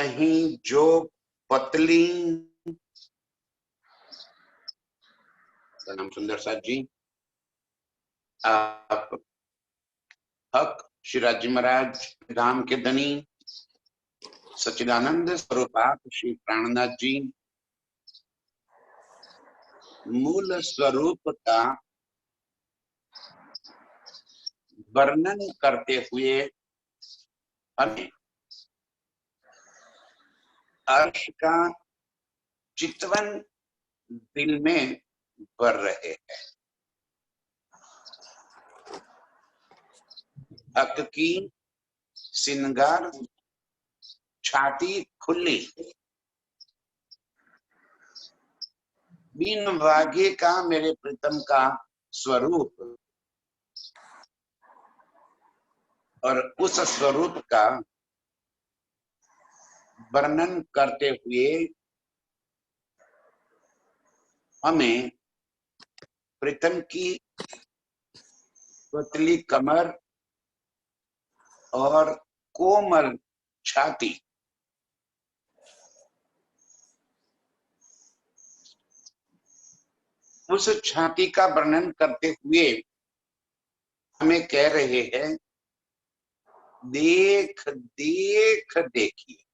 कहीं जो पतली, सलाम सुंदर साथ जी, आप हक शिराज जी महाराज धाम के धनी सच्चिदानंद स्वरूप आप श्री प्राणनाथ जी मूल स्वरूप का वर्णन करते हुए हमें अर्श का चितवन दिल में भर रहे हैं। हक की सिंगार छाती खुली, बिन वागे का मेरे प्रीतम का स्वरूप, और उस स्वरूप का वर्णन करते हुए हमें प्रीतम की पतली कमर और कोमल छाती, उस छाती का वर्णन करते हुए हमें कह रहे हैं, देख देख देखिए,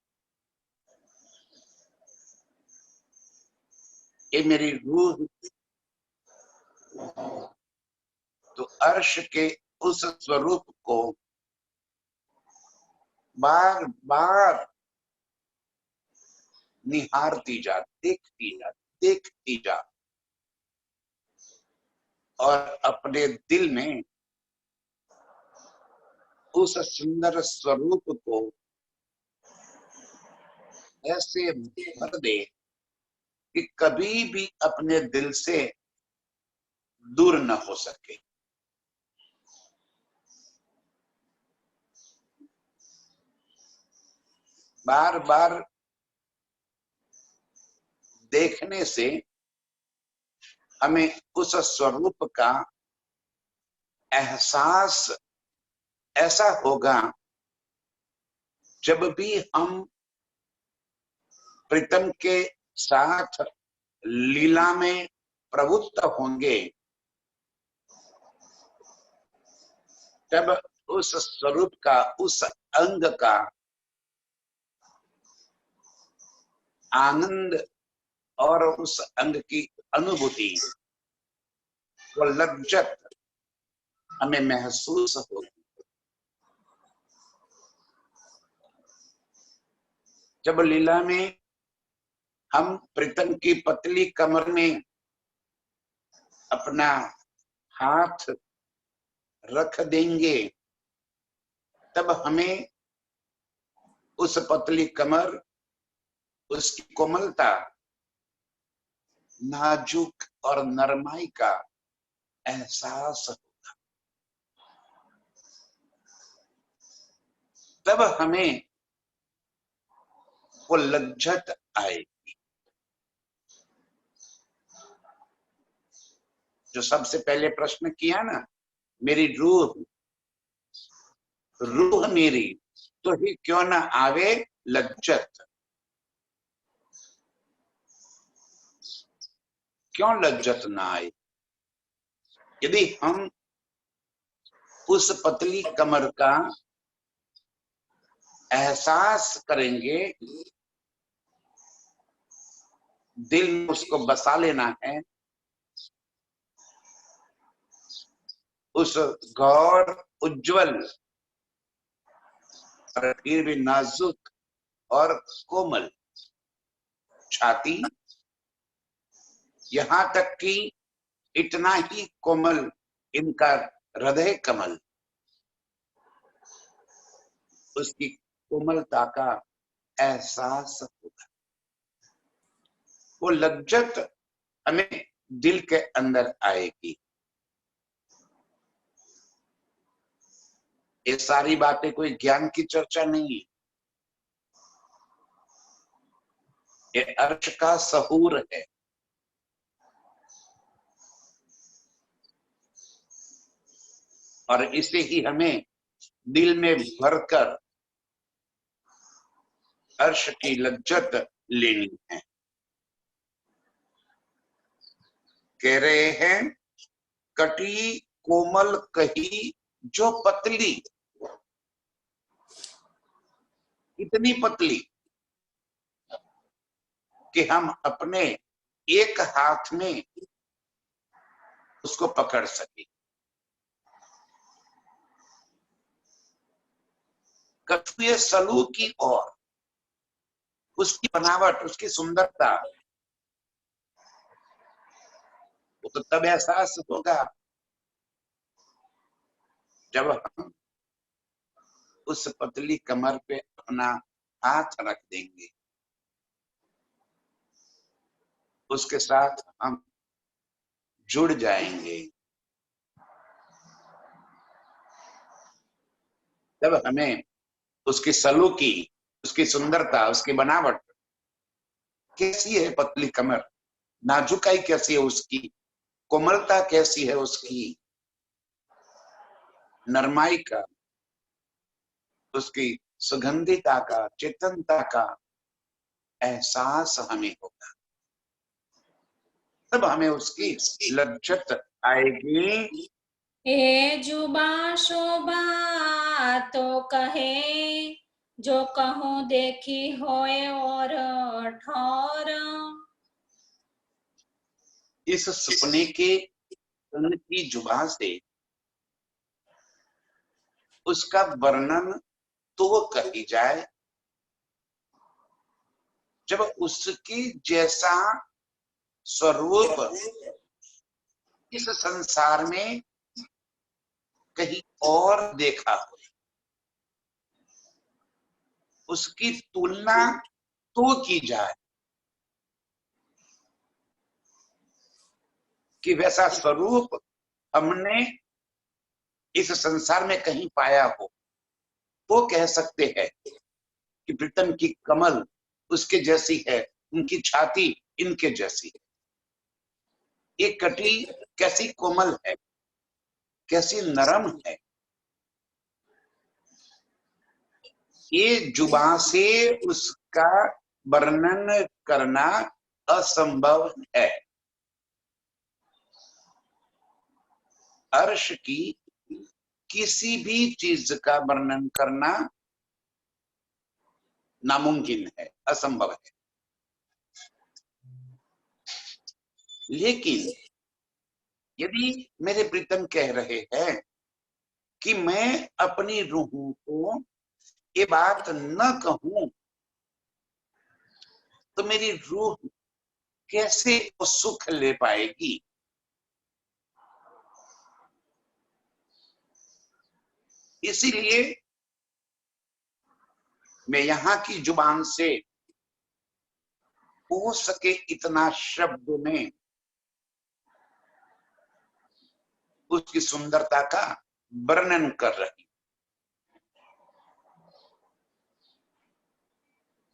ये मेरी रूह तो अर्श के उस स्वरूप को बार बार निहारती जा, देखती जा और अपने दिल में उस सुंदर स्वरूप को ऐसे भर दे कि कभी भी अपने दिल से दूर न हो सके। बार बार देखने से हमें उस स्वरूप का एहसास ऐसा होगा, जब भी हम प्रीतम के साथ लीला में प्रवृत्त होंगे, तब उस स्वरूप का, उस अंग का आनंद और उस अंग की अनुभूति, वो लज्जत हमें महसूस होगी। जब लीला में हम प्रीतम की पतली कमर में अपना हाथ रख देंगे, तब हमें उस पतली कमर, उसकी कोमलता, नाजुक और नरमाई का एहसास होगा। तब हमें वो लज्जत आएगी। जो सबसे पहले प्रश्न किया ना, मेरी रूह मेरी, तो ही क्यों ना आवे लज्जत। क्यों लज्जत ना आए? यदि हम उस पतली कमर का एहसास करेंगे, दिल में उसको बसा लेना है, उस गौर उज्जवल और फिर भी नाजुक और कोमल छाती, यहां तक कि इतना ही कोमल इनका हृदय कमल, उसकी कोमलता का एहसास होगा। वो लज्जत हमें दिल के अंदर आएगी। ये सारी बातें कोई ज्ञान की चर्चा नहीं है, ये अर्श का सहूर है। और इसे ही हमें दिल में भरकर अर्श की लज्जत लेनी है। कह रहे हैं कटी कोमल कही जो पतली, इतनी पतली कि हम अपने एक हाथ में उसको पकड़ सके। कछुए सलू की ओर, उसकी बनावट, उसकी सुंदरता, वो तो तब एहसास होगा जब हम उस पतली कमर पे अपना हाथ रख देंगे, उसके साथ हम जुड़ जाएंगे। जब हमें उसकी सलूकी, उसकी सुंदरता, उसकी बनावट कैसी है, पतली कमर, नाजुकाई कैसी है उसकी, कोमलता कैसी है उसकी, नरमाई का, उसकी सुगंधिता का, चेतनता का एहसास हमें होगा, तब हमें उसकी लज्जत आएगी। ए जुबा शोभा तो कहे, जो कहूँ देखी होए और ठौर। इस सपने के तन की जुबान से उसका वर्णन तो कही जाए, जब उसकी जैसा स्वरूप इस संसार में कहीं और देखा हो, उसकी तुलना तो की जाए कि वैसा स्वरूप हमने इस संसार में कहीं पाया हो, तो कह सकते हैं कि प्रीतम की कमल उसके जैसी है, उनकी छाती इनके जैसी है। ये कटी कैसी कोमल है, कैसी नरम है, ये जुबान से उसका वर्णन करना असंभव है। अर्श की किसी भी चीज का वर्णन करना नामुमकिन है, असंभव है। लेकिन यदि मेरे प्रीतम कह रहे हैं कि मैं अपनी रूह को ये बात न कहूं, तो मेरी रूह कैसे वो सुख ले पाएगी। इसीलिए मैं यहाँ की जुबान से हो सके इतना शब्द में उसकी सुंदरता का वर्णन कर रही।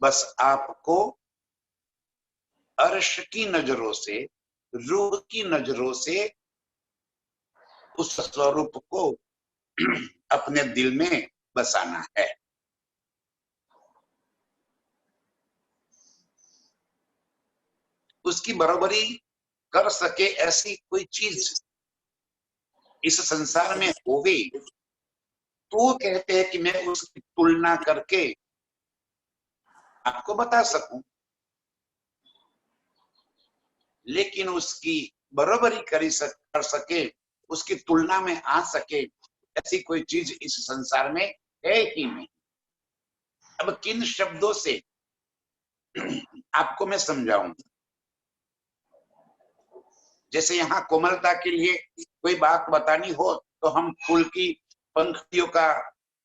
बस आपको अर्श की नजरों से, रूह की नजरों से उस स्वरूप को अपने दिल में बसाना है। उसकी बराबरी कर सके ऐसी कोई चीज इस संसार में हो गई, तो कहते हैं कि मैं उसकी तुलना करके आपको बता सकूं, लेकिन उसकी बराबरी कर सके, उसकी तुलना में आ सके ऐसी कोई चीज इस संसार में है ही नहीं। अब किन शब्दों से आपको मैं समझाऊं। जैसे यहाँ कोमलता के लिए कोई बात बतानी हो तो हम फूल की पंखुड़ियों का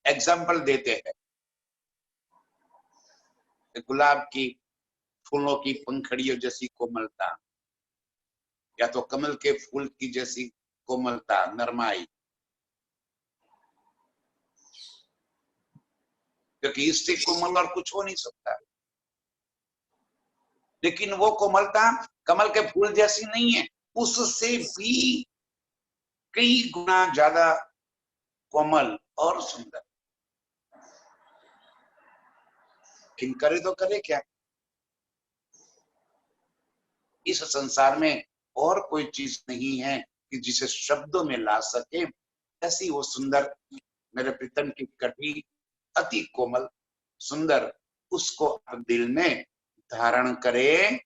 एग्जाम्पल देते हैं। गुलाब की फूलों की पंखुड़ियों जैसी कोमलता, या तो कमल के फूल की जैसी कोमलता, नरमाई, क्योंकि इससे कोमल और कुछ हो नहीं सकता। लेकिन वो कोमलता कमल के फूल जैसी नहीं है, उससे भी कई गुना ज्यादा कोमल और सुंदर। लेकिन करे तो करे क्या? इस संसार में और कोई चीज नहीं है कि जिसे शब्दों में ला सके। ऐसी वो सुंदर मेरे प्रीतम की कटी, अति कोमल सुंदर, उसको आप दिल में धारण करे।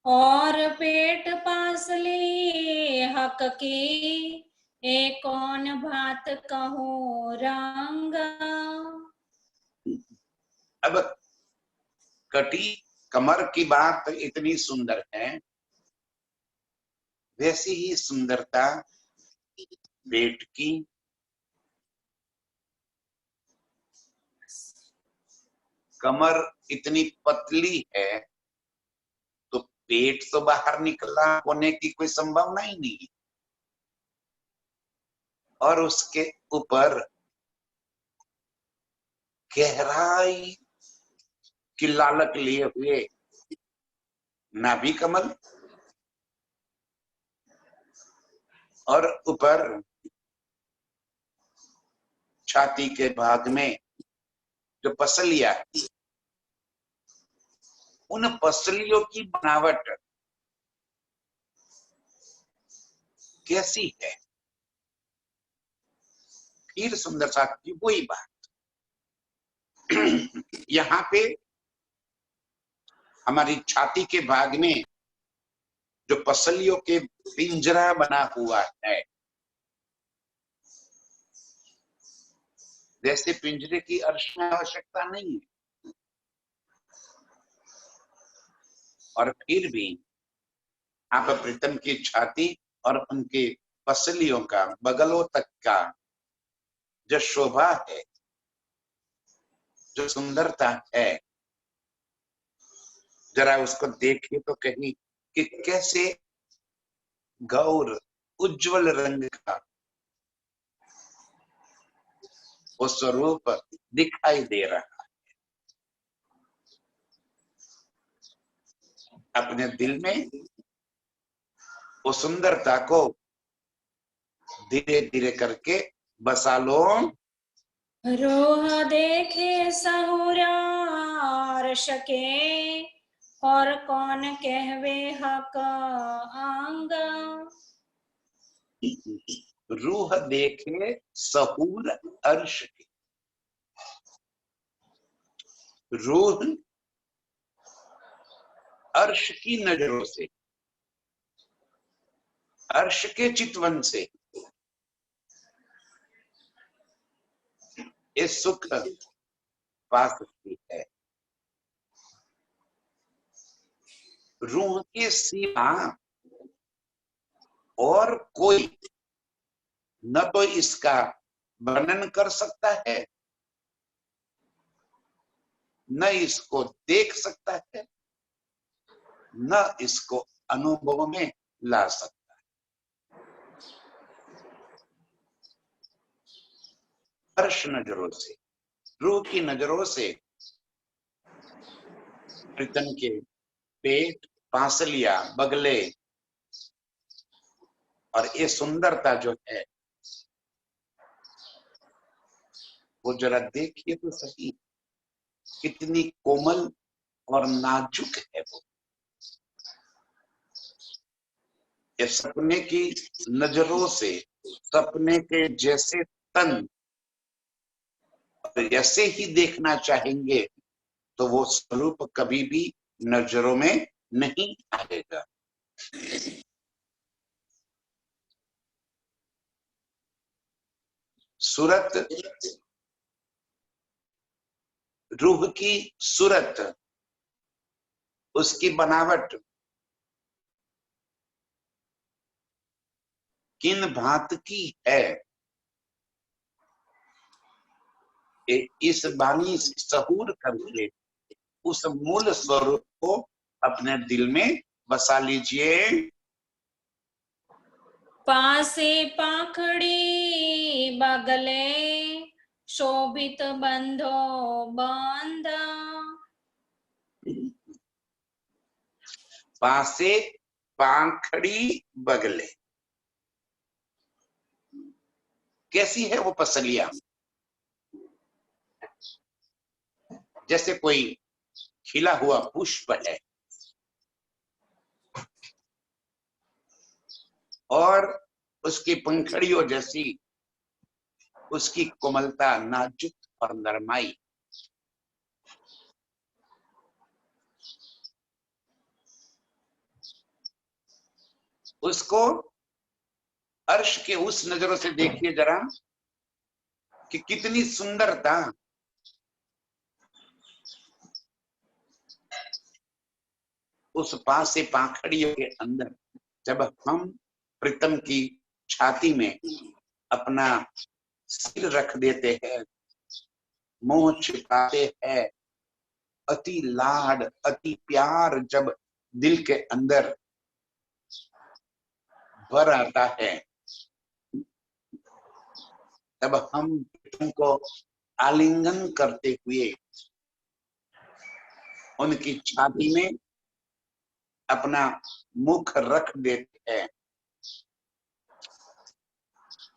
और पेट पासले हक की, एक कौन बात कहूँ रंग। अब कटी कमर की बात इतनी सुंदर है, वैसी ही सुंदरता पेट की। कमर इतनी पतली है तो पेट तो बाहर निकला होने की कोई संभावना ही नहीं है। और उसके ऊपर गहराई की लालक लिए हुए नाभि कमल, और ऊपर छाती के भाग में जो पसलियां, उन पसलियों की बनावट कैसी है। फिर सुंदर सा की वही बात। यहाँ पे हमारी छाती के भाग में जो पसलियों के पिंजरा बना हुआ है, जैसे पिंजरे की अर्श में आवश्यकता नहीं है, और फिर भी आप प्रीतम की छाती और उनके पसलियों का बगलों तक का जो शोभा है, जो सुंदरता है, जरा उसको देखिए तो कहीं कि कैसे गौर उज्जवल रंग का वो स्वरूप दिखाई दे रहा। अपने दिल में वो सुंदरता को धीरे धीरे करके बसा लो। रोह देखे सहुरा अर्श के, और कौन कहवे हक अंग। रूह देखे सहूर अर्श की। रूह अर्श की नजरों से, अर्श के चितवन से ये सुख पा सकती है। रूह की सीमा और कोई न तो इसका वर्णन कर सकता है, न इसको देख सकता है, न इसको अनुभव में ला सकता है। अर्श नजरों से, रूह की नजरों से प्रीतम के पेट, पांसलियां, बगले और ये सुंदरता जो है वो जरा देखिए तो सही, कितनी कोमल और नाजुक है वो। ये सपने की नजरों से, सपने के जैसे तन ऐसे ही देखना चाहेंगे तो वो स्वरूप कभी भी नजरों में नहीं आएगा। सूरत, रूह की सूरत, उसकी बनावट किन भांत की है, इस बानी सहूर करके उस मूल स्वरूप को अपने दिल में बसा लीजिए। पासे पाखड़ी बगले, शोभित बंधो बंद। पासे पाखड़ी बगले, कैसी है वो पसलियां? जैसे कोई खिला हुआ पुष्प है और उसकी पंखड़ियों जैसी उसकी कोमलता, नाजुक और नरमाई। उसको अर्श के उस नजरों से देखिए जरा कि कितनी सुंदरता। उस पासे पाखड़ियों के अंदर जब हम प्रीतम की छाती में अपना सिर रख देते हैं, मुंह छिपाते हैं, अति लाड अति प्यार जब दिल के अंदर भर आता है, तब हम प्रीतम को आलिंगन करते हुए उनकी छाती में अपना मुख रख देते हैं,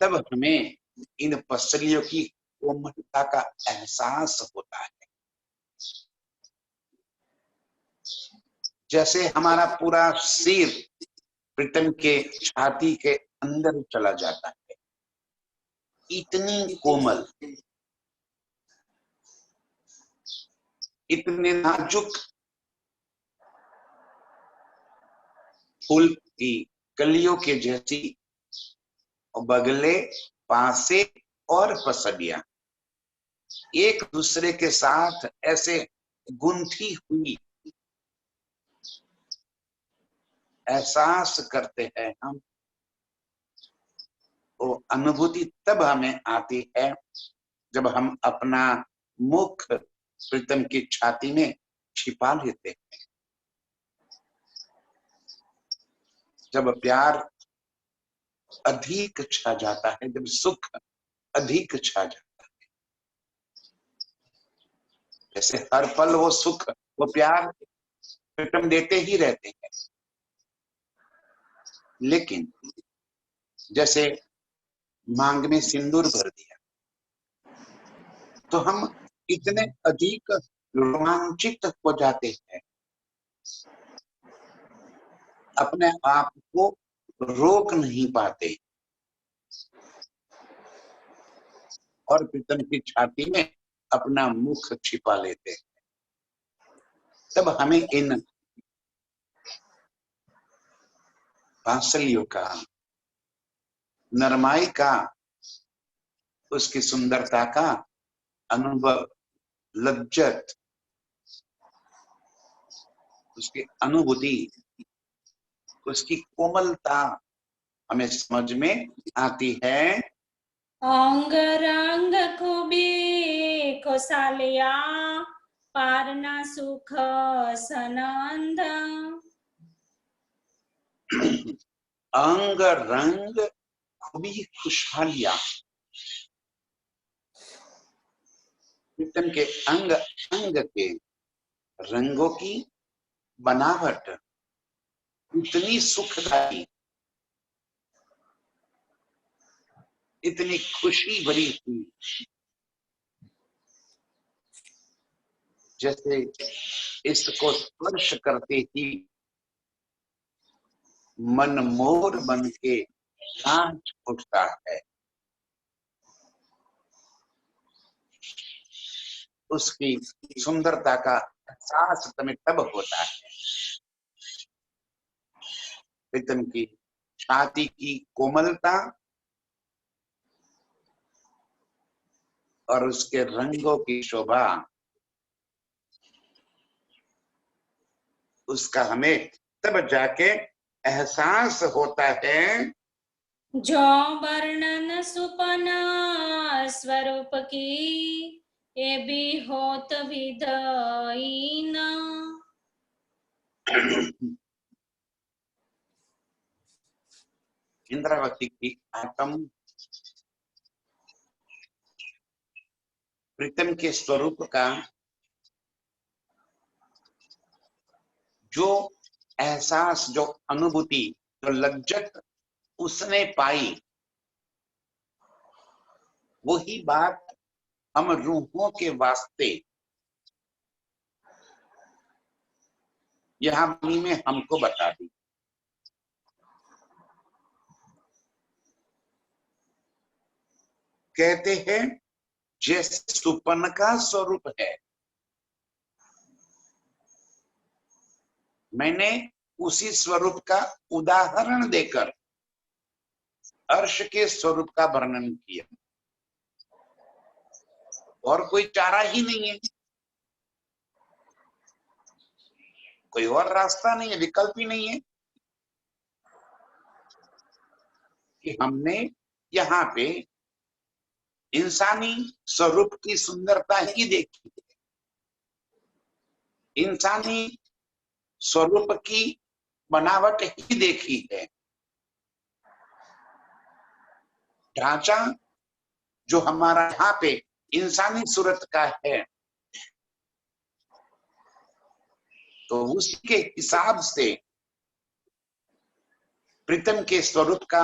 तब हमें इन पसलियों की कोमलता का एहसास होता है। जैसे हमारा पूरा सिर प्रीतम के छाती के अंदर चला जाता है। इतनी कोमल, इतने नाजुक फूल की कलियों के जैसी बगले, पासे और पसलियां एक दूसरे के साथ ऐसे गुंथी हुई एहसास करते हैं हम। वो अनुभूति तब हमें आती है जब हम अपना मुख प्रीतम की छाती में छिपा लेते हैं। जब प्यार अधिक छा जाता है, जब सुख अधिक छा जाता है, जैसे हर पल वो सुख वो प्यार प्रीतम देते ही रहते हैं, लेकिन जैसे मांग में सिंदूर भर दिया तो हम इतने अधिक रोमांचित हो जाते हैं, अपने आप को रोक नहीं पाते और प्रीतम की छाती में अपना मुख छिपा लेते हैं। तब हमें इन बांसलियों का, नरमाई का, उसकी सुंदरता का अनुभव, लज्जत, उसकी अनुभूति, उसकी कोमलता हमें समझ में आती है। अंग रंग खूबी खुशालिया पारना सुख सनंद। अंग रंग खूबी खुशहालियां, प्रीतम के अंग अंग के रंगों की बनावट इतनी सुखदायी, इतनी खुशी भरी हुई, जैसे इसको स्पर्श करते ही मन मोर बन के नाच उठता है। उसकी सुंदरता का एहसास तुम्हें तब होता है। प्रीतम की छाती की कोमलता और उसके रंगों की शोभा, उसका हमें तब जाके एहसास होता है। जो वर्णन सुपन स्वरूप की ये भी होत विदहीन। इंद्रावती की आत्म प्रीतम के स्वरूप का जो एहसास, जो अनुभूति, जो लज्जत उसने पाई, वही बात हम रूहों के वास्ते यहां वाणी में हमको बता दी। कहते हैं जैसे सुपन का स्वरूप है, मैंने उसी स्वरूप का उदाहरण देकर अर्श के स्वरूप का वर्णन किया। और कोई चारा ही नहीं है, कोई और रास्ता नहीं है, विकल्प ही नहीं है कि हमने यहाँ पे इंसानी स्वरूप की सुंदरता ही देखी, इंसानी स्वरूप की बनावट ही देखी है। ढांचा जो हमारा यहाँ पे इंसानी सूरत का है, तो उसके हिसाब से प्रीतम के स्वरूप का,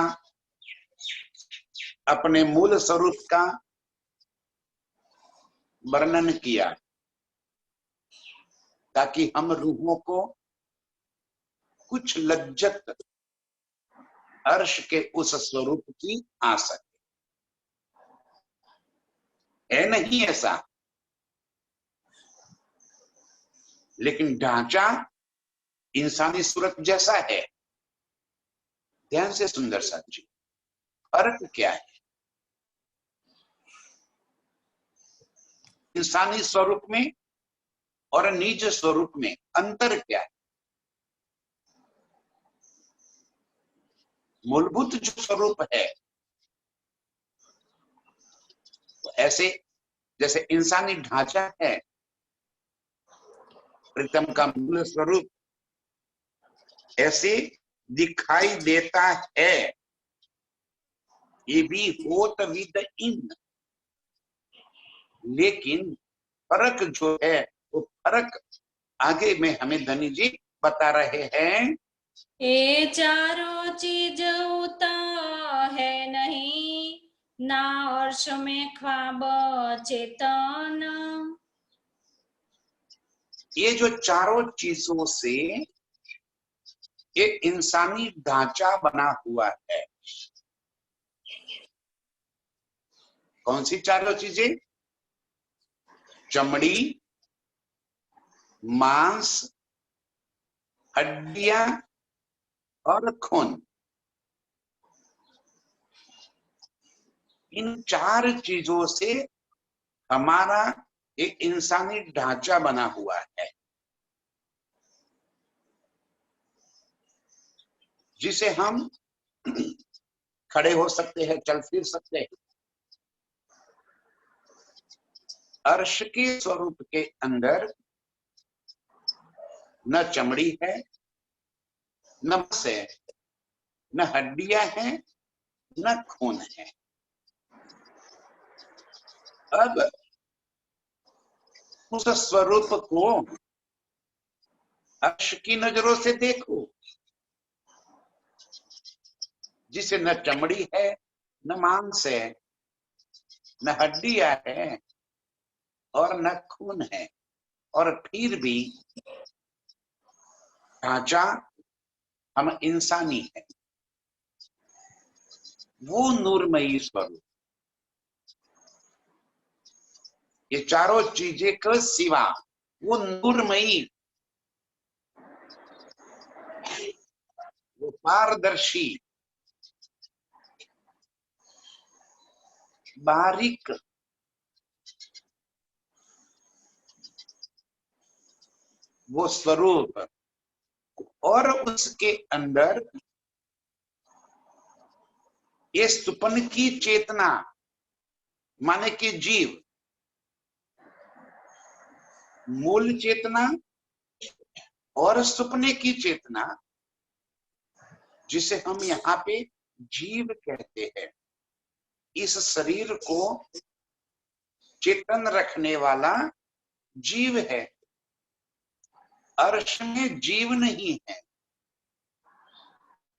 अपने मूल स्वरूप का वर्णन किया, ताकि हम रूहों को कुछ लज्जत अर्श के उस स्वरूप की आ सके। है नहीं ऐसा, लेकिन ढांचा इंसानी सूरत जैसा है। ध्यान से सुंदर समझिए, फर्क क्या है इंसानी स्वरूप में और निज स्वरूप में? अंतर क्या है? मूलभूत जो स्वरूप है, तो ऐसे जैसे इंसानी ढांचा है, प्रीतम का मूल स्वरूप ऐसे दिखाई देता है। ये भी होत विद इन, लेकिन फर्क जो है वो फर्क आगे में हमें धनी जी बता रहे हैं। ये चारों चीज होता है नहीं, ना अर्श में ख्वाब चेतन। ये जो चारों चीजों से एक इंसानी ढांचा बना हुआ है। कौन सी चारों चीजें? चमड़ी, मांस, हड्डियां और खून। इन चार चीजों से हमारा एक इंसानी ढांचा बना हुआ है, जिसे हम खड़े हो सकते हैं, चल फिर सकते हैं। अर्श के स्वरूप के अंदर न चमड़ी है, न मांस है, न हड्डियां हैं, न खून है। अब उस स्वरूप को अर्श की नजरों से देखो, जिसे न चमड़ी है, न मांस है, न हड्डियां है और न खून है, और फिर भी ढांचा हम इंसानी है। वो नूरमयी स्वरूप, ये चारों चीजें के सिवा वो नूरमयी, वो पारदर्शी, बारीक, वो स्वरूप, और उसके अंदर ये सुपन की चेतना, माने कि जीव, मूल चेतना और सुपने की चेतना, जिसे हम यहाँ पे जीव कहते हैं। इस शरीर को चेतन रखने वाला जीव है। अर्श में जीव नहीं है,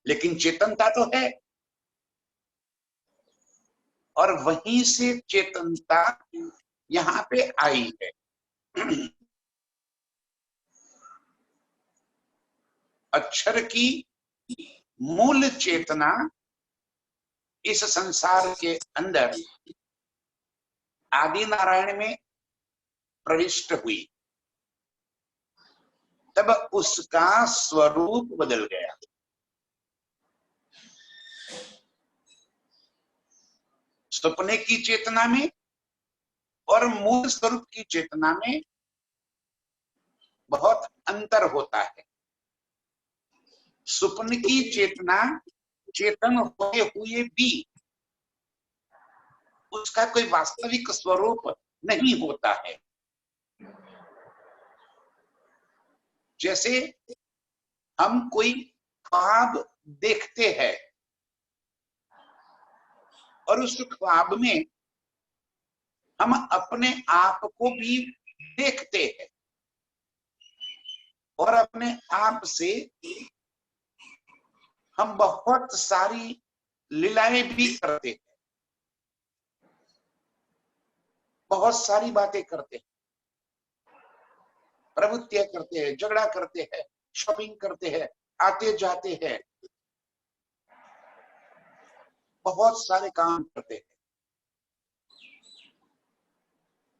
लेकिन चेतनता तो है, और वहीं से चेतनता यहाँ पे आई है। अक्षर की मूल चेतना इस संसार के अंदर आदि नारायण में प्रविष्ट हुई, तब उसका स्वरूप बदल गया। सपने की चेतना में और मूल स्वरूप की चेतना में बहुत अंतर होता है। स्वप्न की चेतना चेतन होते हुए भी उसका कोई वास्तविक स्वरूप नहीं होता है। जैसे हम कोई ख्वाब देखते हैं और उस ख्वाब में हम अपने आप को भी देखते हैं और अपने आप से हम बहुत सारी लीलाएं भी करते हैं, बहुत सारी बातें करते हैं, प्रवृत्तियां करते हैं, झगड़ा करते हैं, शॉपिंग करते हैं, आते जाते हैं, बहुत सारे काम करते हैं।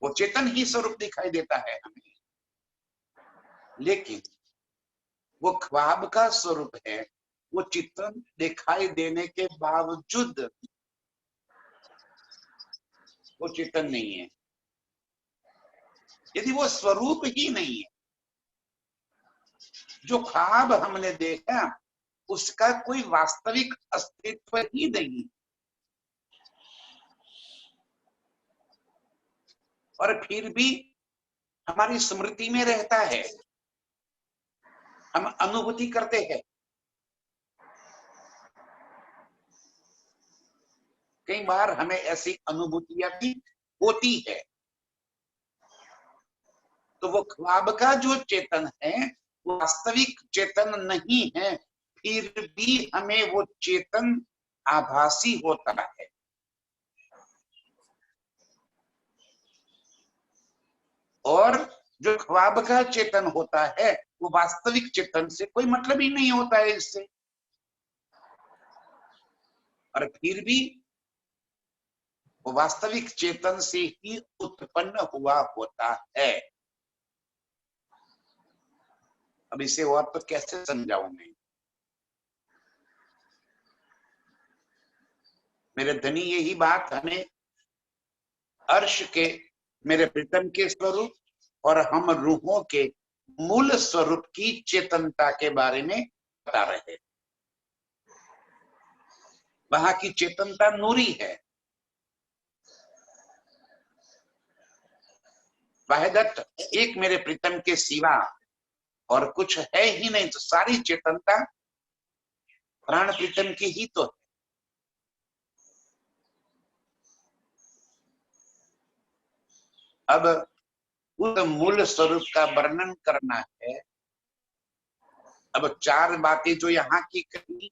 वो चेतन ही स्वरूप दिखाई देता है हमें, लेकिन वो ख्वाब का स्वरूप है। वो चित्रण दिखाई देने के बावजूद वो चेतन नहीं है। यदि वो स्वरूप ही नहीं है, जो ख्वाब हमने देखा उसका कोई वास्तविक अस्तित्व ही नहीं, और फिर भी हमारी स्मृति में रहता है, हम अनुभूति करते हैं। कई बार हमें ऐसी अनुभूतियां भी होती है। तो वो ख्वाब का जो चेतन है वो वास्तविक चेतन नहीं है, फिर भी हमें वो चेतन आभासी होता है। और जो ख्वाब का चेतन होता है वो वास्तविक चेतन से कोई मतलब ही नहीं होता है इससे, और फिर भी वो वास्तविक चेतन से ही उत्पन्न हुआ होता है। अब इसे और तो कैसे समझाऊं मैं? मेरे धनी यही बात हमें अर्श के, मेरे प्रीतम के स्वरूप और हम रूहों के मूल स्वरूप की चेतनता के बारे में बता रहे हैं। वहां की चेतनता नूरी है, वहदत एक मेरे प्रीतम के सिवा और कुछ है ही नहीं। तो सारी चेतनता प्राण प्रीतम की ही तो है। अब उस मूल स्वरूप का वर्णन करना है। अब चार बातें जो यहाँ की कही,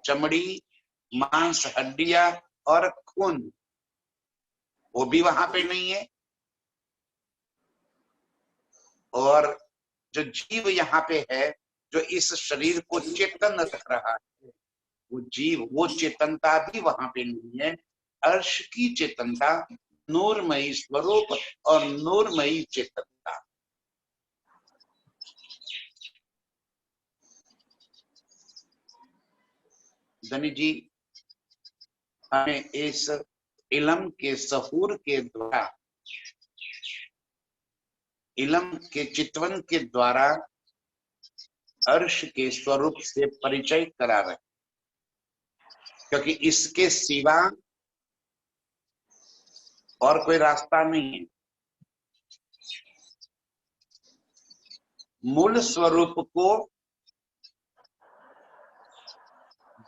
चमड़ी, मांस, हड्डियां और खून, वो भी वहां पे नहीं है। और जो जीव यहाँ पे है, जो इस शरीर को चेतन रख रहा है, वो जीव, वो चेतनता भी वहां पे नहीं है। अर्श की चेतनता, नूरमयी स्वरूप और नूरमयी चेतनता। धनी जी हमें इस इलम के सहूर के द्वारा, इलम के चितवन के द्वारा अर्श के स्वरूप से परिचय करा रहे, क्योंकि इसके सिवा और कोई रास्ता नहीं है। मूल स्वरूप को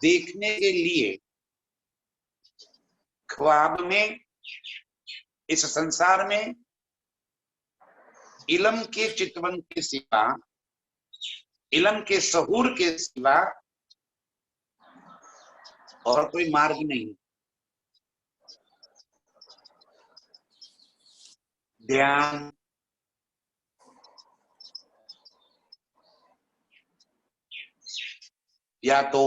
देखने के लिए ख्वाब में, इस संसार में इलम के चितवन के सिवा, इलम के सहूर के सिवा और कोई मार्ग नहीं। ध्यान, या तो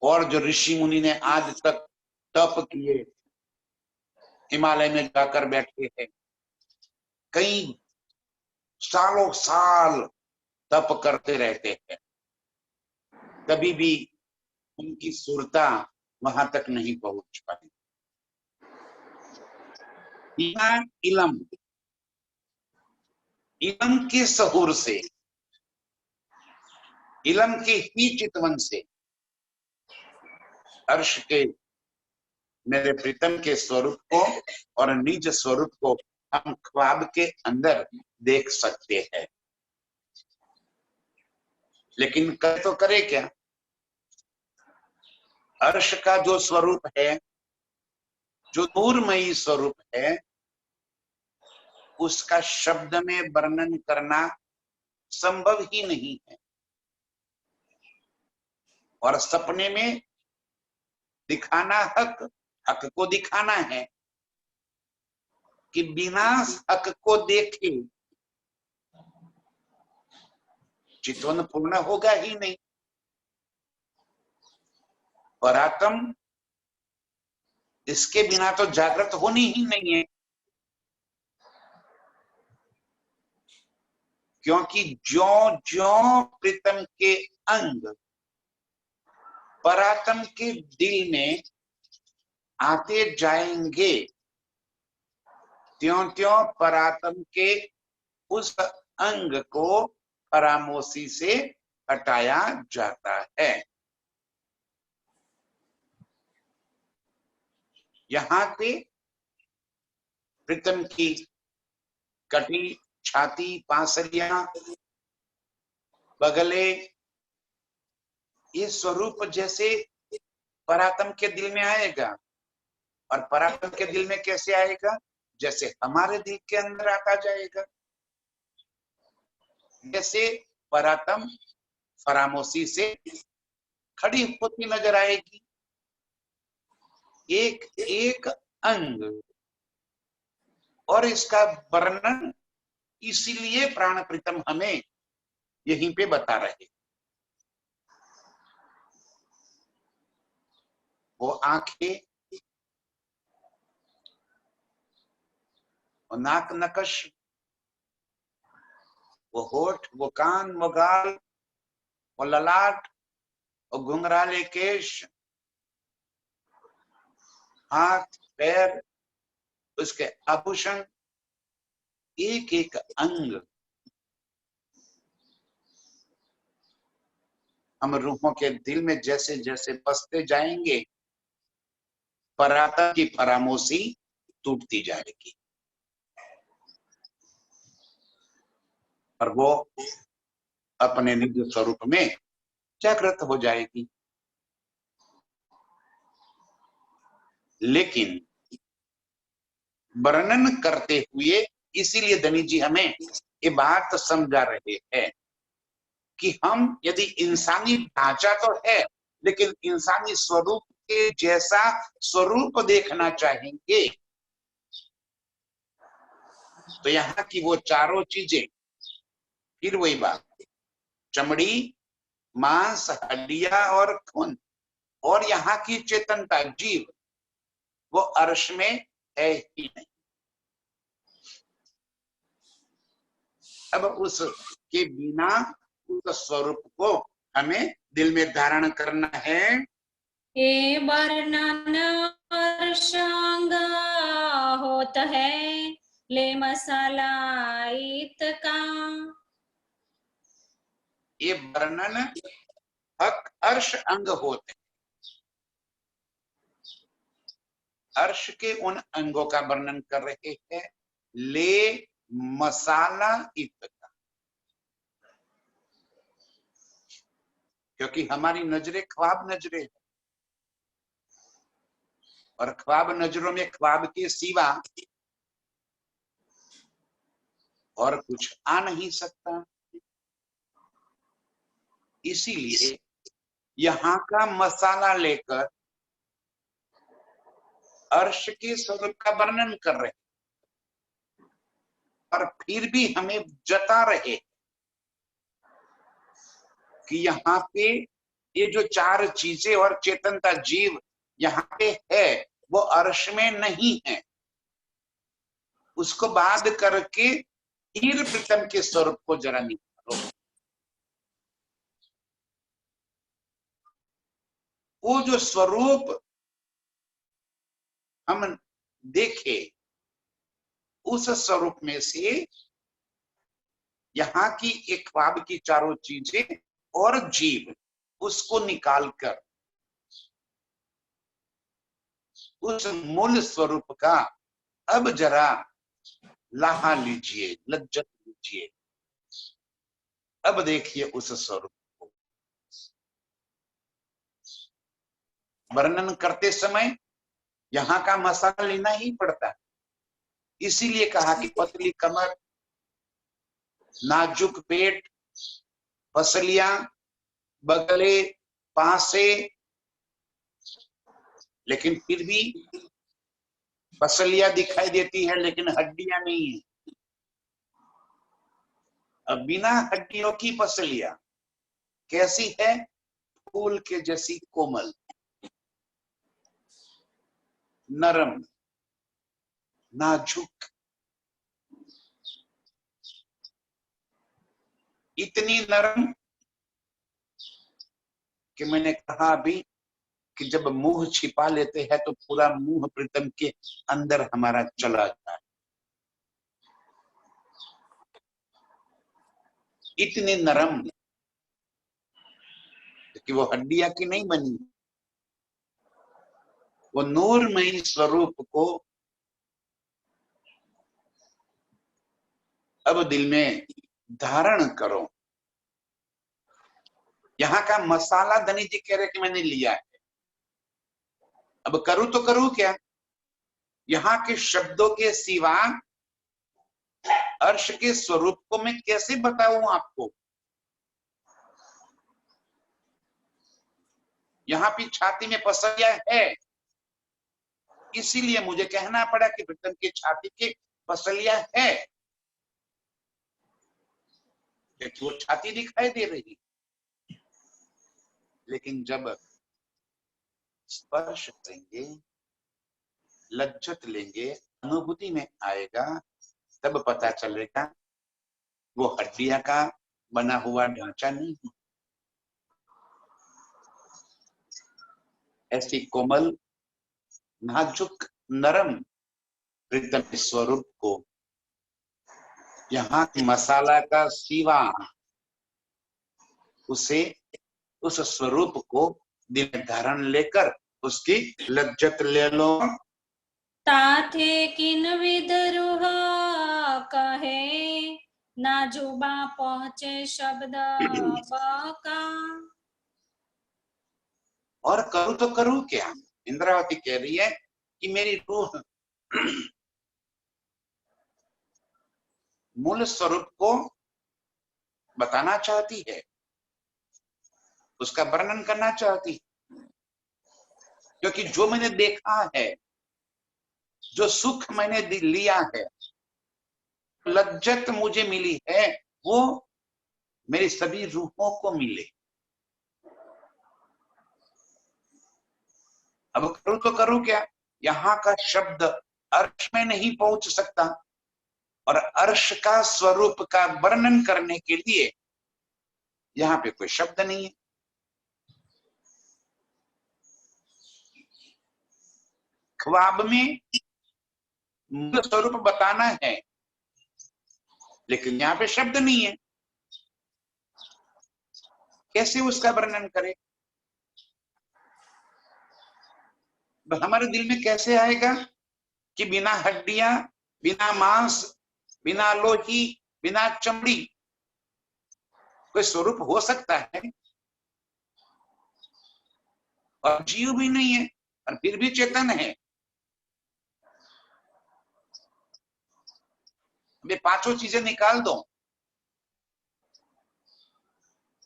और जो ऋषि मुनि ने आज तक तप किए, हिमालय में जाकर बैठे हैं, कई सालों साल तप करते रहते हैं, कभी भी उनकी सुरता वहां तक नहीं पहुंच पाई। इलम इलम के सहूर से, इलम के ही चितवन से अर्श के मेरे प्रीतम के स्वरूप को और निज स्वरूप को हम ख्वाब के अंदर देख सकते हैं। लेकिन करे तो करे क्या? अर्श का जो स्वरूप है, जो नूरमयी स्वरूप है, उसका शब्द में वर्णन करना संभव ही नहीं है। और सपने में दिखाना हक, हक को दिखाना है कि बिना हक को देखे चितवन पूर्ण होगा ही नहीं। पराक्रम इसके बिना तो जागृत होनी ही नहीं है, क्योंकि ज्यो ज्यो प्रीतम के अंग पराक्रम के दिल में आते जाएंगे, त्यों त्यों पराक्रम के उस अंग को फरामोशी से हटाया जाता है। यहाँ पे प्रीतम की कटी, छाती, पांसलियां, बगले, ये स्वरूप जैसे पराक्रम के दिल में आएगा। और पराक्रम के दिल में कैसे आएगा? जैसे हमारे दिल के अंदर आता जाएगा। जैसे पराक्रम फरामोशी से खड़ी होती नजर आएगी, एक एक अंग। और इसका वर्णन इसीलिए प्राण प्रीतम हमें यहीं पे बता रहे। वो आंखें, वो नाक नकश, वो होठ, वो कान, वो गाल, वो ललाट, वो घुंघराले केश, हाथ पैर, उसके आभूषण, एक एक अंग हम रूहों के दिल में जैसे जैसे बसते जाएंगे, पराक्रम की फरामोशी टूटती जाएगी और वो अपने निज स्वरूप में जागृत हो जाएगी। लेकिन वर्णन करते हुए इसीलिए धनी जी हमें ये बात समझा रहे हैं कि हम यदि इंसानी ढांचा तो है, लेकिन इंसानी स्वरूप के जैसा स्वरूप देखना चाहेंगे तो यहाँ की वो चारों चीजें, फिर वही बात, चमड़ी, मांस, हड्डियां और खून, और यहाँ की चेतनता, जीव, वो अर्श में है ही नहीं। अब उसके बिना उस स्वरूप को हमें दिल में धारण करना है। ये वर्णन अर्शांग होत है, ले मसाला इत का। ये वर्णन हक अर्श अंग होते, अर्श के उन अंगों का वर्णन कर रहे हैं। ले मसाला इत का, क्योंकि हमारी नजरें ख्वाब नजरें हैं और ख्वाब नजरों में ख्वाब के सिवा और कुछ आ नहीं सकता। इसीलिए यहाँ का मसाला लेकर अर्श के स्वरूप का वर्णन कर रहे, और फिर भी हमें जता रहे कि यहाँ पे ये जो चार चीजें और चेतनता जीव यहाँ पे है वो अर्श में नहीं है। उसको बाध करके हीर प्रीतम के स्वरूप को जरा निकालो। वो जो स्वरूप हम देखे उस स्वरूप में से यहाँ की एक ख्वाब की चारों चीजें और जीव उसको निकालकर उस मूल स्वरूप का अब जरा लाहा लीजिए, लज्जत लीजिए। अब देखिए उस स्वरूप को वर्णन करते समय यहाँ का मसाला लेना ही पड़ता है। इसीलिए कहा कि पतली कमर, नाजुक पेट, पसलियां, बगले, पासे, लेकिन फिर भी पसलियां दिखाई देती है लेकिन हड्डियां नहीं है। अब बिना हड्डियों की पसलियां कैसी है? फूल के जैसी कोमल, नरम, नाजुक, इतनी नरम कि मैंने कहा अभी कि जब मुंह छिपा लेते हैं तो पूरा मुंह प्रीतम के अंदर हमारा चला जाता है। इतनी नरम कि वो हड्डियां की नहीं बनी, वो नूरमयी स्वरूप को अब दिल में धारण करो। यहाँ का मसाला धनी जी कह रहे कि मैंने लिया है, अब करूं तो करूं क्या? यहाँ के शब्दों के सिवा अर्श के स्वरूप को मैं कैसे बताऊं आपको? यहाँ भी छाती में पसलियां है, इसीलिए मुझे कहना पड़ा कि प्रीतम की छाती के पसलियां है, क्योंकि वो छाती दिखाई दे रही। लेकिन जब स्पर्श करेंगे, लज्जत लेंगे, अनुभूति में आएगा, तब पता चलेगा वो हड्डियां का बना हुआ ढांचा नहीं है। ऐसी कोमल, नाजुक, नरम प्रीतम स्वरूप को यहाँ मसाला का सिवा उसे उस स्वरूप को दिल में धारण लेकर उसकी लज्जत ले लो। ताथे किन विध रुहा कहे, नाजुबा पहुंचे शब्द बाका। और करूं तो करूं क्या? इंद्रावती कह रही है कि मेरी रूह मूल स्वरूप को बताना चाहती है, उसका वर्णन करना चाहती है, क्योंकि जो मैंने देखा है, जो सुख मैंने लिया है, लज्जत मुझे मिली है, वो मेरी सभी रूहों को मिले। अब करूं तो करूं क्या? यहाँ का शब्द अर्श में नहीं पहुंच सकता, और अर्श का स्वरूप का वर्णन करने के लिए यहाँ पे कोई शब्द नहीं है। ख्वाब में मूल स्वरूप बताना है, लेकिन यहाँ पे शब्द नहीं है, कैसे उसका वर्णन करें? हमारे दिल में कैसे आएगा कि बिना हड्डियां, बिना मांस, बिना लोही, बिना चमड़ी कोई स्वरूप हो सकता है? और जीव भी नहीं है और फिर भी चेतन है। ये पांचों चीजें निकाल दो,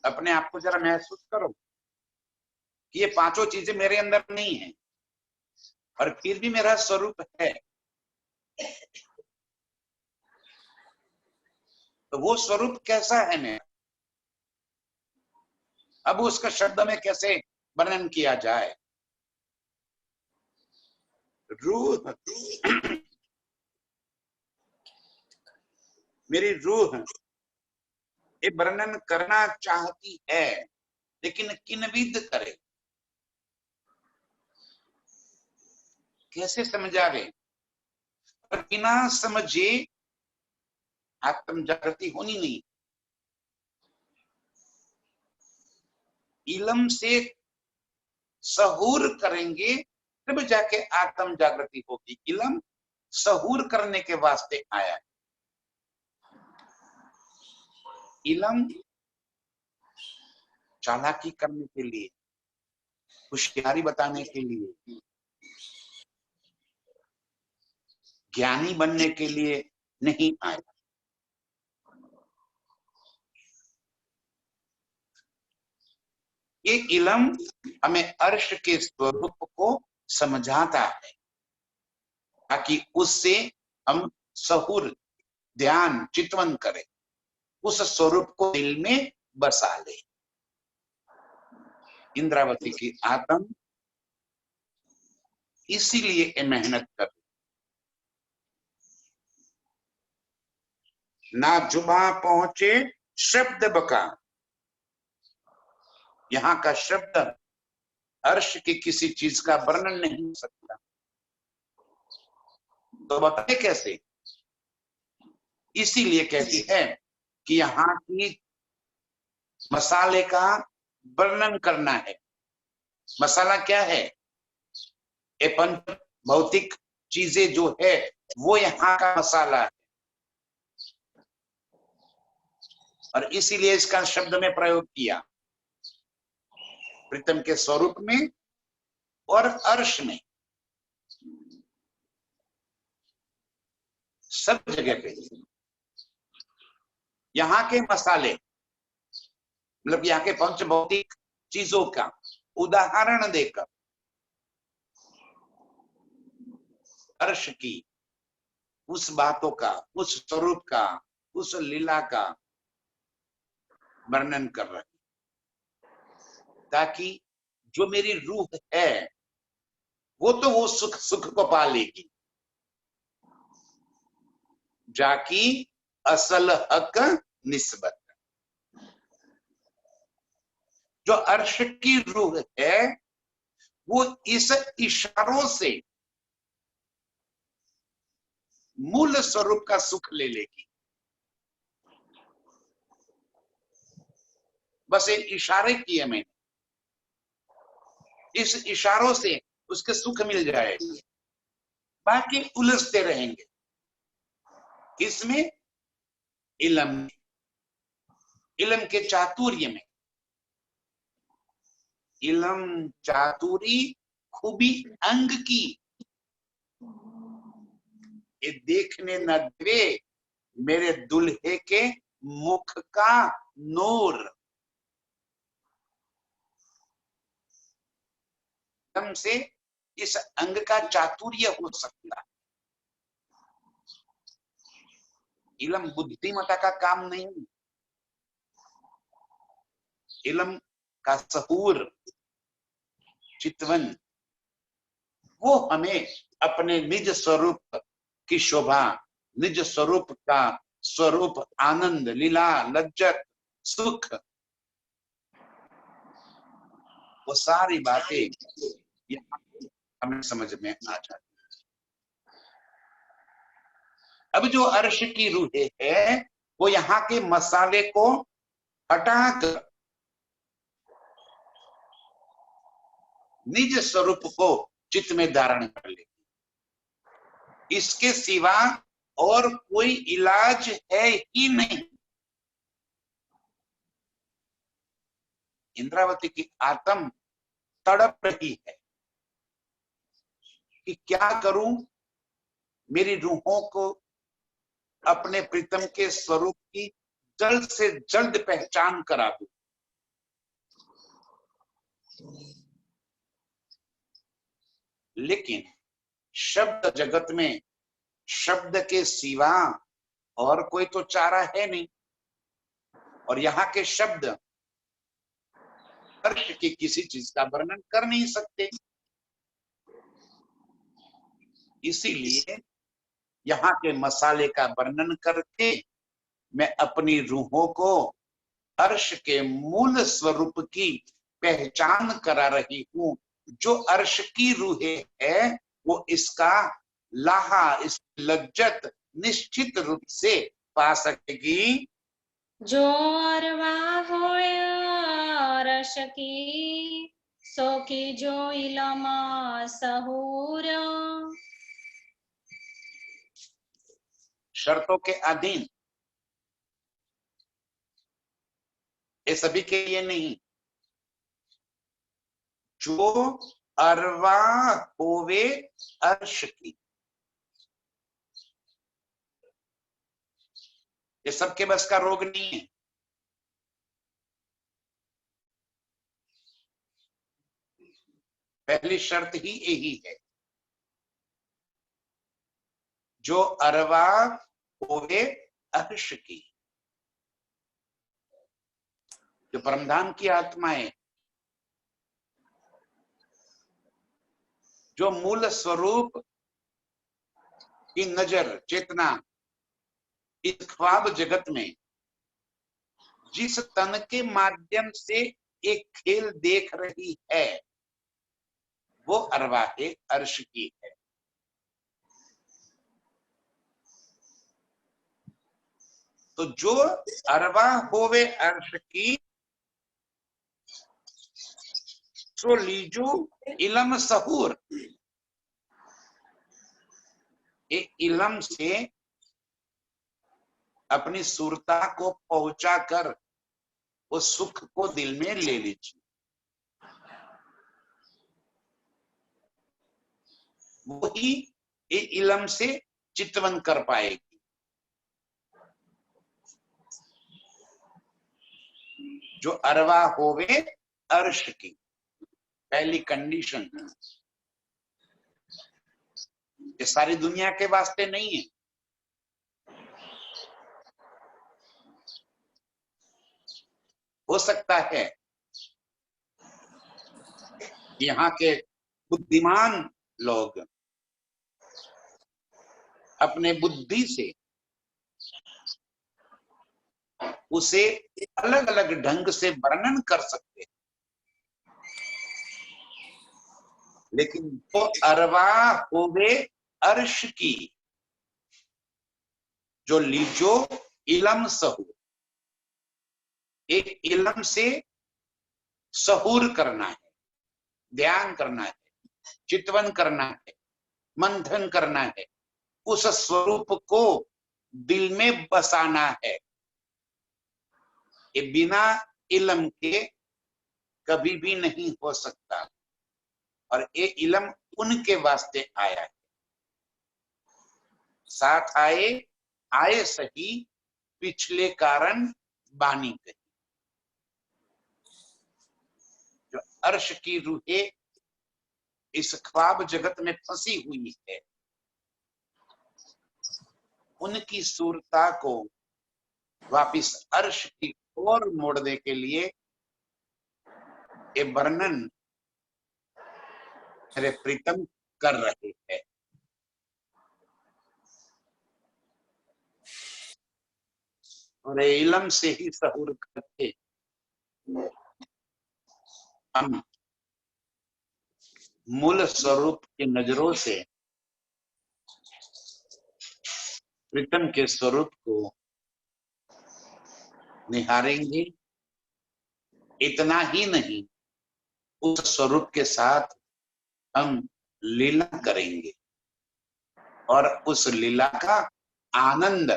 अपने आप को जरा महसूस करो कि ये पांचों चीजें मेरे अंदर नहीं है और फिर भी मेरा स्वरूप है। तो वो स्वरूप कैसा है मेरा? अब उसका शब्द में कैसे वर्णन किया जाए? रूह, मेरी रूह ये वर्णन करना चाहती है, लेकिन किन विध करे, कैसे समझावे? और बिना समझे आत्म जागृति होनी नहीं। इलम से सहूर करेंगे तब जाके आत्म जागृति होगी। इलम सहूर करने के वास्ते आया है। इलम चालाकी करने के लिए, होशियारी बताने के लिए, ज्ञानी बनने के लिए नहीं आया। ये इलम हमें अर्श के स्वरूप को समझाता है, ताकि उससे हम सहूर ध्यान चितवन करें, उस स्वरूप को दिल में बसा ले। इंद्रावती की आत्म इसीलिए ये मेहनत कर, ना जुबा पहुंचे शब्द बका। यहाँ का शब्द अर्श की किसी चीज का वर्णन नहीं हो सकता, तो बताए कैसे? इसीलिए कहती है कि यहाँ की मसाले का वर्णन करना है। मसाला क्या है? ये पंच भौतिक चीजें जो है वो यहाँ का मसाला है, और इसीलिए इसका शब्द में प्रयोग किया। प्रीतम के स्वरूप में और अर्श में, सब जगह पे यहाँ के मसाले, मतलब यहाँ के पंच भौतिक चीजों का उदाहरण देकर अर्श की उस बातों का, उस स्वरूप का, उस लीला का वर्णन कर रहे, ताकि जो मेरी रूह है वो तो वो सुख सुख को पा लेगी, जाकी असल हक निस्बत। जो अर्श की रूह है वो इस इशारों से मूल स्वरूप का सुख ले लेगी। बस एक इशारे किए मैंने, इस इशारों से उसके सुख मिल जाएगी, बाकी उलझते रहेंगे। इसमें इलम, इलम के चातुर्य में, इलम चातुरी खूबी अंग की, ये देखने न दे मेरे दुल्हे के मुख का नूर। इलम से इस अंग का चातुर्य हो सकता है। इलम बुद्धिमता का काम नहीं, इलम का सहूर चितवन, वो हमें अपने निज स्वरूप की शोभा, निज स्वरूप का स्वरूप आनंद, लीला, लज्जत, सुख, वो सारी बातें हमें समझ में आ जाती। अब जो अर्श की रूहें है वो यहाँ के मसाले को हटाकर निज स्वरूप को चित्त में धारण कर लेगी। इसके सिवा और कोई इलाज है ही नहीं। इंद्रावती की आत्म तड़प रही है कि क्या करूं, मेरी रूहों को अपने प्रीतम के स्वरूप की जल्द से जल्द पहचान करा दूं। लेकिन शब्द जगत में शब्द के सिवा और कोई तो चारा है नहीं, और यहाँ के शब्द अर्श की किसी चीज का वर्णन कर नहीं सकते। इसीलिए यहाँ के मसाले का वर्णन करके मैं अपनी रूहों को अर्श के मूल स्वरूप की पहचान करा रही हूं। जो अर्श की रूहें है वो इसका लाहा, इस लज्जत निश्चित रूप से पा सकेगी। जो अरवा होय अरश की, सो की जो इलम सहूर। शर्तों के अधीन, ये सभी के लिए नहीं। जो अरवा होवे अर्श की, ये सबके बस का रोग नहीं है। पहली शर्त ही यही है, जो अरवा होवे अर्श की। जो परमधाम की आत्माएं, जो मूल स्वरूप की नजर, चेतना इस ख्वाब जगत में जिस तन के माध्यम से एक खेल देख रही है, वो अरवाहे अर्श की है। तो जो अरवा होवे अर्श की, सो लीजू इलम सहूर। इलम से अपनी सुरता को पहुंचा कर उस सुख को दिल में ले लीजिए। वही इलम से चितवन कर पाएगी। जो अरवा होवे अर्श की, पहली कंडीशन। ये सारी दुनिया के वास्ते नहीं है। हो सकता है यहाँ के बुद्धिमान लोग अपने बुद्धि से उसे अलग अलग ढंग से वर्णन कर सकते हैं, लेकिन वो अरवा होवे अर्श की, जो लीजो इलम सहूर। एक इलम से सहूर करना है, ध्यान करना है, चितवन करना है, मंथन करना है, उस स्वरूप को दिल में बसाना है। ये बिना इलम के कभी भी नहीं हो सकता। और ये इलम उनके वास्ते आया है। साथ आए आए सही, पिछले कारण बानी कही। जो अर्श की रूहें इस ख्वाब जगत में फंसी हुई है, उनकी सूरता को वापिस अर्श की ओर मोड़ने के लिए ये वर्णन मेरे प्रीतम कर रहे हैं। और इलम से ही सहूर करके हम मूल स्वरूप की नजरों से प्रीतम के स्वरूप को निहारेंगे। इतना ही नहीं, उस स्वरूप के साथ हम लीला करेंगे और उस लीला का आनंद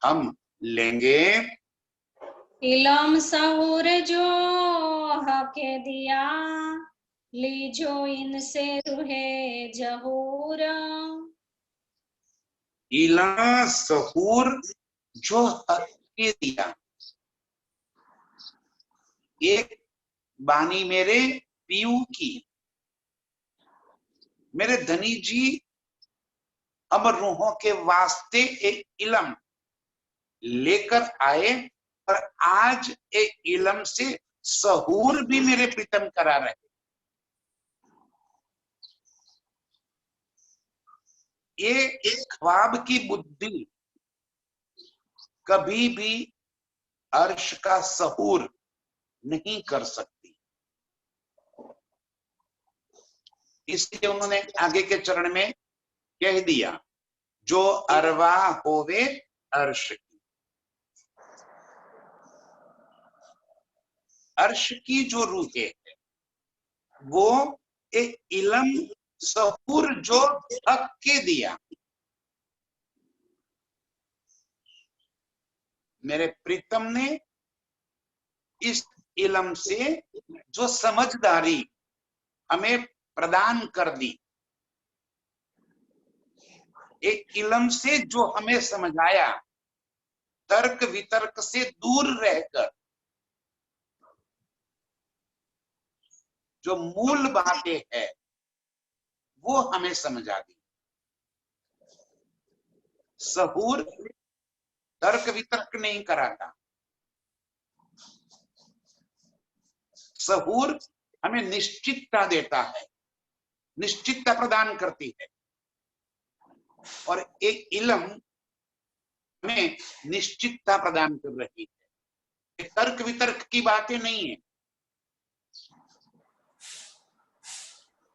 हम लेंगे। इलम सहूर जो हके दिया, लीजो इनसे रूहे जहूर। इला सहूर जो हके दिया। एक बानी मेरे पीयू की, मेरे धनी जी हम रूहों के वास्ते एक इलम लेकर आए और आज एक इलम से सहूर भी मेरे प्रीतम करा रहे। ये ख्वाब की बुद्धि कभी भी अर्श का सहूर नहीं कर सकती। इसलिए उन्होंने आगे के चरण में कह दिया, जो अरवा होवे अर्श की। अर्श की जो रूह है वो एक इलम सहूर जो हक के दिया। मेरे प्रीतम ने इस इलम से जो समझदारी हमें प्रदान कर दी, एक इलम से जो हमें समझाया, तर्क वितर्क से दूर रहकर जो मूल बातें हैं वो हमें समझा दी। सहूर तर्क वितर्क नहीं कराता, सहूर हमें निश्चितता देता है, निश्चितता प्रदान करती है। और एक इलम हमें निश्चितता प्रदान कर रही है, तर्क वितर्क की बातें नहीं है।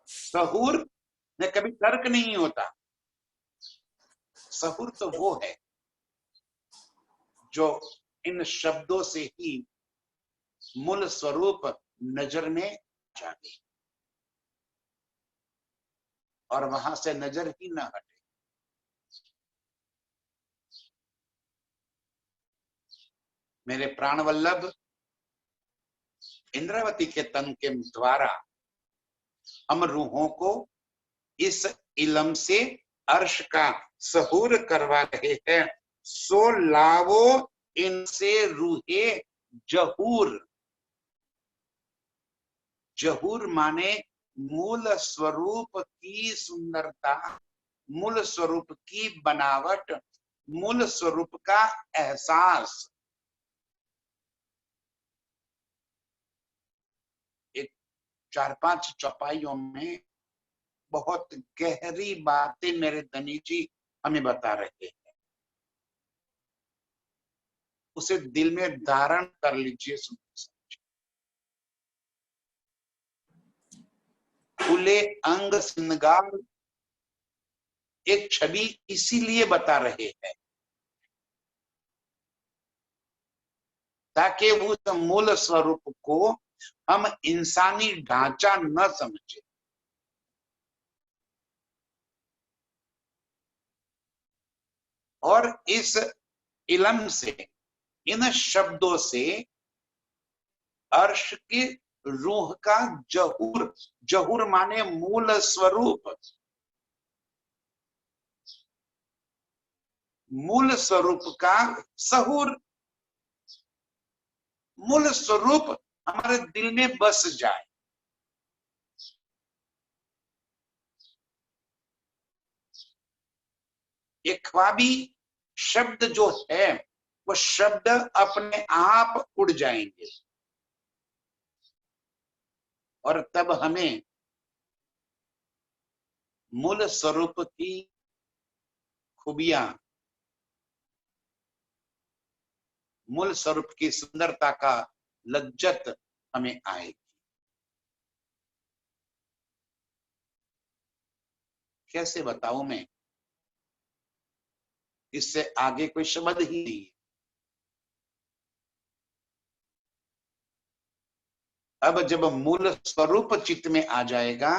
सहूर में कभी तर्क नहीं होता। सहूर तो वो है जो इन शब्दों से ही मूल स्वरूप नजर में जाती और वहां से नजर ही न हटे। मेरे प्राण वल्लभ, इंद्रावती के तन के द्वारा हम रूहों को इस इलम से अर्श का सहूर करवा रहे हैं। सो लावो इनसे रूहे जहूर। जहूर माने मूल स्वरूप की सुंदरता, मूल स्वरूप की बनावट, मूल स्वरूप का एहसास। एक 4-5 चौपाइयों में बहुत गहरी बातें मेरे धनी जी हमें बता रहे हैं। उसे दिल में धारण कर लीजिए। खुले अंग श्रृंगार एक छवि इसीलिए बता रहे हैं ताकि उस मूल स्वरूप को हम इंसानी ढांचा न समझे। और इस इलम से, इन शब्दों से अर्श की रूह का जहूर, जहूर माने मूल स्वरूप, मूल स्वरूप का सहूर, मूल स्वरूप हमारे दिल में बस जाए। ये ख्वाबी शब्द जो है वो शब्द अपने आप उड़ जाएंगे और तब हमें मूल स्वरूप की खूबियां, मूल स्वरूप की सुंदरता का लज्जत हमें आएगी। कैसे बताऊं मैं, इससे आगे कोई शब्द ही नहीं है। अब जब मूल स्वरूप चित्त में आ जाएगा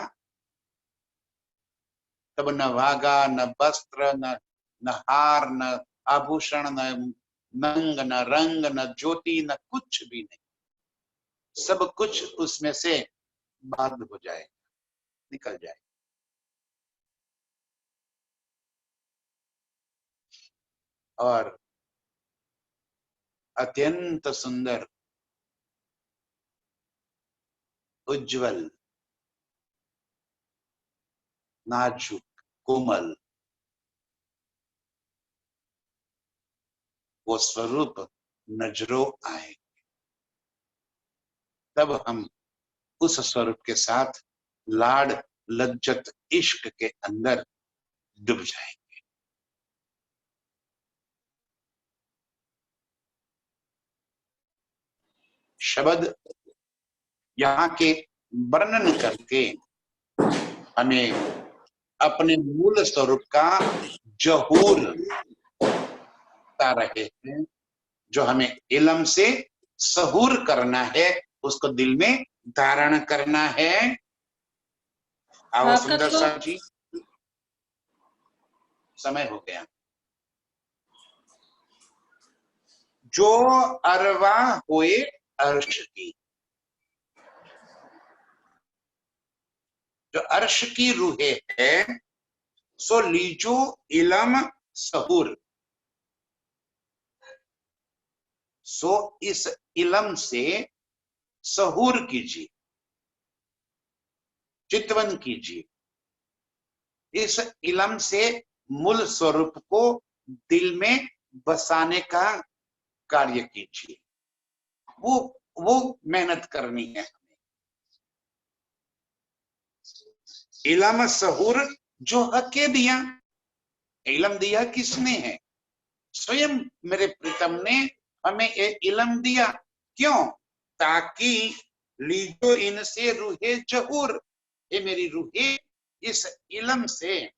तब न वागा, न वस्त्र, न हार, न आभूषण, न नंग, न रंग, न ज्योति, न कुछ भी नहीं। सब कुछ उसमें से बाध हो जाएगा, निकल जाएगा। और अत्यंत सुंदर, उज्जवल, नाजुक, कोमल वो स्वरूप नजरों आए। तब हम उस स्वरूप के साथ लाड लज्जत इश्क के अंदर डूब जाएंगे। शब्द यहाँ के वर्णन करके हमें अपने मूल स्वरूप का जहूर बता रहे हैं। जो हमें इलम से सहूर करना है, उसको दिल में धारण करना है। आओ सुंदर सा जी, समय हो गया। जो अरवा हुए अर्श की, जो अर्श की रूहे है, सो लीजो इलम सहूर, सो इस इलम से सहूर कीजिए, चितवन कीजिए। इस इलम से मूल स्वरूप को दिल में बसाने का कार्य कीजिए। वो मेहनत करनी है हमें। इलम सहूर जो हके दिया, इलम दिया किसने है? स्वयं मेरे प्रीतम ने हमें ये इलम दिया। क्यों? ताकि लीजो इनसे रूहे जहूर, ये मेरी रूहे इस इलम से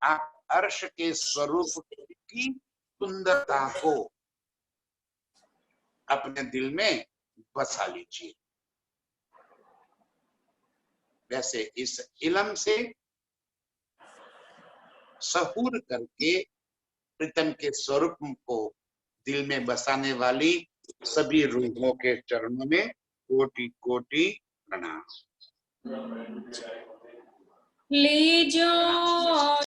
आप अर्श के स्वरूप की सुंदरता को अपने दिल में बसा लीजिए। वैसे इस इलम से सहूर करके प्रीतम के स्वरूप को दिल में बसाने वाली सभी रूहों के चरणों में कोटि कोटि प्रणाम। लीजो